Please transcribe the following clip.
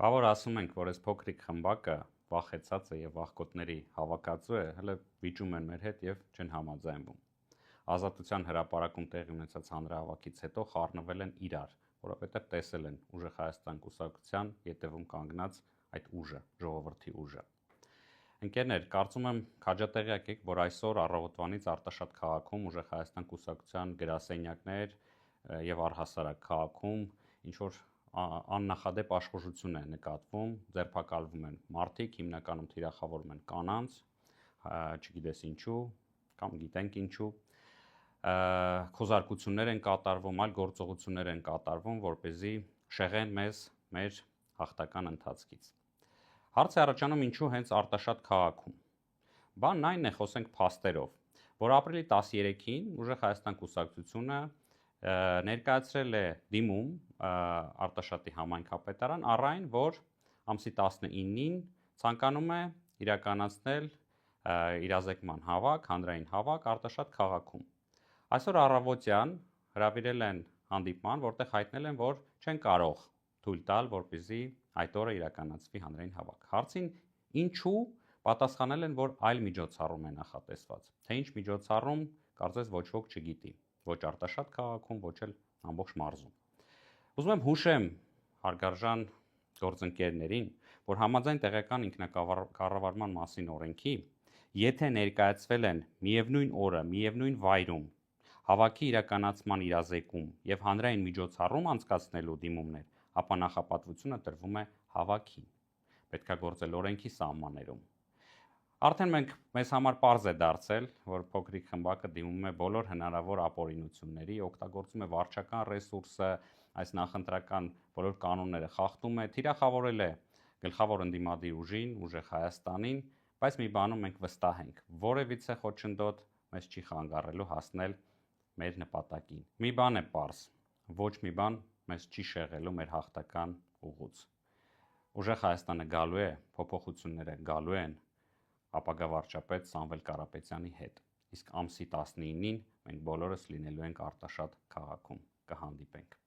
Բավոր ասում ենք, որ այս փոքրիկ խմբակը վախեցած է եւ վախկոտների հավաքածու է, հələ վիճում են մեր հետ եւ չեն համաձայնվում։ Ազատության հրապարակում տեղի ունեցած հանրահավաքից հետո խառնվել են իրար, որովհետեւ տեսել են Ուժեղ Հայաստան կուսակցության ետևում կանգնած այդ ուժը, ժողովրդի ուժը։ Ընկերներ, կարծում եմ քաջատեղյակ եք, որ այսօր առավոտվանից Արտաշատ քաղաքում Ուժեղ Հայաստան կուսակցության գրասենյակներ եւ առհասարակ քաղաքում ինչ որ աննախադեպ աշխուժություն է նկատվում, ձերբակալվում են մարդիկ, հիմնականում թիրախավորում են կանանց, չգիտես ինչու, կամ գիտենք ինչու, խոզարկություններ են կատարվում, այլ գործողություններ են կատարվում, որպեսզի շեղեն մեզ մեր հաղթական ընթացքից։ Հարց է առաջանում ինչու հենց Արտաշատ քաղաքում։ Բանն այն է, խոսենք փաստերով, որ ապրիլի 13-ին Ուժեղ Հայաստան կուսակցությունը ներկայացրել է դիմում Արտաշատի համայնքապետարան առ այն, որ ամսի 19-ին ցանկանում է իրականացնել իրազեկման հավաք, հանրային հավաք Արտաշատ քաղաքում։ Այսօր առավոտյան հրավիրել են հանդիպման, որտեղ հայտնել են, որ չեն կարող թույլ տալ, որպեսզի այդ օրը իրականացվի հանրային հավաք։ Հարցին ինչու պատասխանել են, որ այլ միջոցառում է նախատեսված։ Թե ինչ միջոցառում, կարծես ոչ ոք չգիտի։ Ոչ Արտաշատ քաղաքում, ոչ էլ ամբողջ մարզում։ Ուզում եմ հուշեմ հարգարժան գործընկերներին, որ համաձայն տեղական ինքնակառավարման մասին օրենքի, եթե ներկայացվել են միևնույն օրը, միևնույն վայրում հավաքի իրականացման իրազեկում եւ հանրային միջոցառում անցկացնելու դիմումներ, ապա նախապատվությունը տրվում է հավաքին։ Պետք է գործել օրենքի սահմաններում։ Արդեն մեզ համար պարզ է դարձել, որ փոքրիկ խմբակը դիմում է բոլոր հնարավոր ապօրինությունների, օգտագործում է վարչական ռեսուրսը, այս նախընտրական բոլոր կանոնները խախտում է, թիրախավորել է գլխավոր ընդդիմադիր ուժին, Ուժեղ Հայաստանին, բայց մի բանում մենք վստահ ենք, որևիցե խոչընդոտ մեզ չի խանգարելու հասնել մեր նպատակին։ Մի բան է պարզ, ոչ մի բան մեզ չի շեղելու մեր հաղթական ուղուց։ Ուժեղ Հայաստանը գալու է, փոփոխությունները գալու են ապագա վարչապետ Սամվել Կարապետյանի հետ։ Իսկ ամսի 19-ին մենք բոլորս լինելու ենք Արտաշատ քաղաքում։ Կհանդիպենք։